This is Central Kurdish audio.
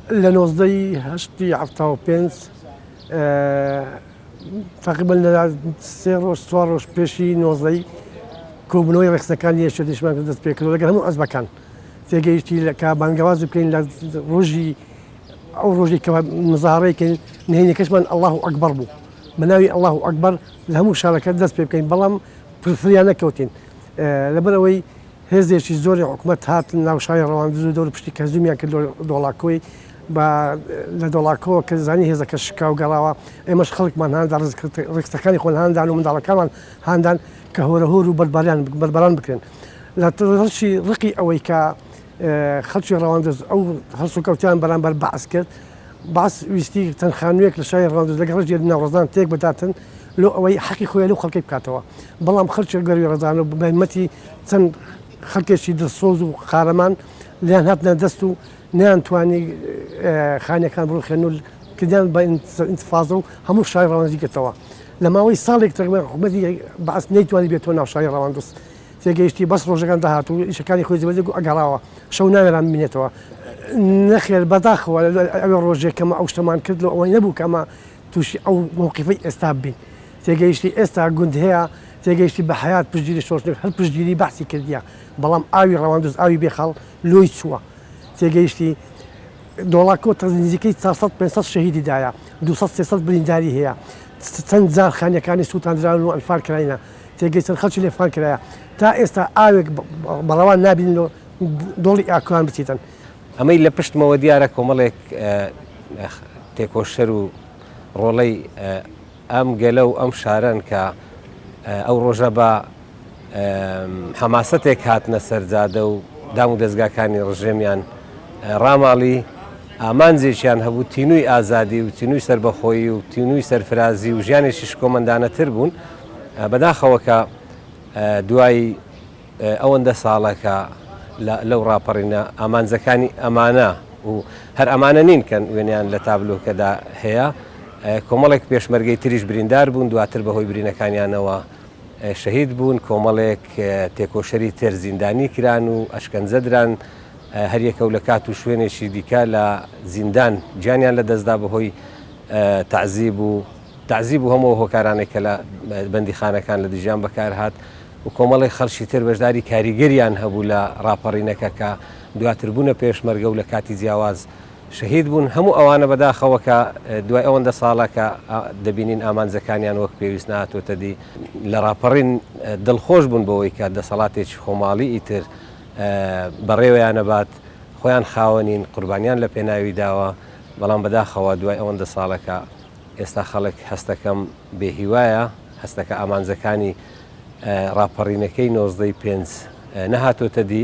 لە 1970 تقریبا لە 3 ڕۆژ 4 ڕۆژ پێشی 19 کۆبوونەوەی ڕێکسەکانی هێشتیشمان دەست پێکردەوە لەگەڵ هەموو حزبەکان تێگەیشتی کە بانگەواز بکەین لە ڕۆژی ئەو ڕۆژی کە مزاحەڕەیەکەین نهێنیەکەشمان ئەڵڵاهو ئەکبەر بوو بە ناوی ئەڵڵاهو ئەکبەر لە هەموو شارەکە دەست پێ بکەین بەڵام فرفریان نەکەوتین لەبەرەوەی هێزێکی زۆری حکوومەت هات ناو شاری ڕەواندز و دەور پشتی کەزومیان کرد دۆڵاکۆی لە دۆڵاکۆوە کە زانی هێزەکە شکاو گەڕاوە ئێمەش خەڵکمان هەندا ڕێکسەکانی خۆن هەندان و منداڵەکانمان هەندان کە هۆرەهۆر و بەربەران بکرێن لە ڕشی ڕقی ئەوەی کە خەڵکی ڕەواندز ئەو هەڵس و کەوتیان بەرامبەر بەعس کرد باس ویستی تەنخانوویەک لە شاری ڕەواندز لەگەڵ ڕژێ ناوڕەزان تێک بداتن لۆ ئەوەی حەقی خۆیان لەو خەڵکی بکاتەوە بەڵام خەڵکی گەروی ڕەزان و بەهمەتی چەند خەڵکێکی دەسۆز و قارەمان لیان هاتنە دەست و نەیانتوانی خانەکان بڕوخێن و کردیان بە ئینتفاضە و هەموو شاری ڕەواندزی کردەوە لە ماوەی ساڵێک تقریبا حکوومەتی بەعس نەیتوانی بێتەوە ناو شاری ڕەواندز تێگەیشتی بەس ڕۆژەکان داهات و ئیشەکانی خۆی زەوەدەگ و ئەگەڕاوە شەو ناوێران ببینێتەوە نەخێر بەداخەوە ئەوێ ڕۆژێکەمە ئەو شتەمان کرد لە ئەوەی نەبوو کەمە تووشی ئەو مووقیفەی ئێستا بین تێگەیشتی ئێستا گوند هەیە تێگەیشتی بە حیات پشتگیری شۆڕژنێک هەر پشتگیری بەحسی کردیە بەڵام ئاوی ڕەواندز ئاوی بێخەڵ لۆی چووە تێگەیشتی دۆڵاکۆ نزیکەی 400-500 شەهیدی دایە 200-300 برینداری هەیە چەند جار خانەکانی سووتاندراون و ئەلفار کراینە تێگەیشتن خەڵکی لێفان کرایە تا ئێستا ئاوێک بەڕەوان نابین و دۆڵی ئاکوان بچیتن ئەمەی لە پشتمەوە دیارە کۆمەڵێک تێکۆشەر و ڕۆڵەی ئەم گەلە و ئەم شارەن کە ئەو ڕۆژە بە حەماسەتێک هاتنە سەرجادە و دام و دەستگاکانی ڕژێمیان ڕاماڵی ئامانجێکیان هەبوو تینووی ئازادی و تینووی سەربەخۆیی و تینووی سەرفرازی و ژیانێکی شکۆمەندانەتر بوون بەداخەوە کە دوای ئەوەندە ساڵەکە لەو ڕاپەڕینە ئامانجەکانی ئەمانە و هەر ئەمانە نین کە وێنیان لە تابلۆکەدا هەیە کۆمەڵێک پێشمەرگەی تریش بریندار بوون دواتر بەهۆی برینەکانیانەوە شەهید بوون کۆمەڵێک تێکۆشەری تر زیندانی کران و ئەشکەنجە دران هەریەکە و لە کات و شوێنێکی دیکە لە زیندان گیانیان لە دەستدا بەهۆی تعزیب و هەموو هۆکارانێک کە لە بەندیخانەکان لە دژیان بەکار هات و کۆمەڵی خەڵکی تر بەشداری کاریگەریان هەبوو لە ڕاپەڕینەکە کە دواتر بوونە پێشمەرگە و لە کاتی جیاواز شەهید بوون هەموو ئەوانە بەداخەوە کە دوای ئەوەندە ساڵەکە دەبینین ئامانجەکانیان وەک پێویست نهاتوۆتە دی لە ڕاپەڕین دڵخۆش بوون بەوەی کە دەسەڵاتێکی خۆماڵی ئیتر بەڕێوەیان نەبات خۆیان خاوەنین قوربانیان لە پێناوی داوە بەڵام بەداخەوە دوای ئەوەندە ساڵەکە ئێستا خەڵک هەستەکەم بێهیوایە هەستەکە ئامانجەکانی ڕاپەڕینەکەی 95 نەهاتۆتە دی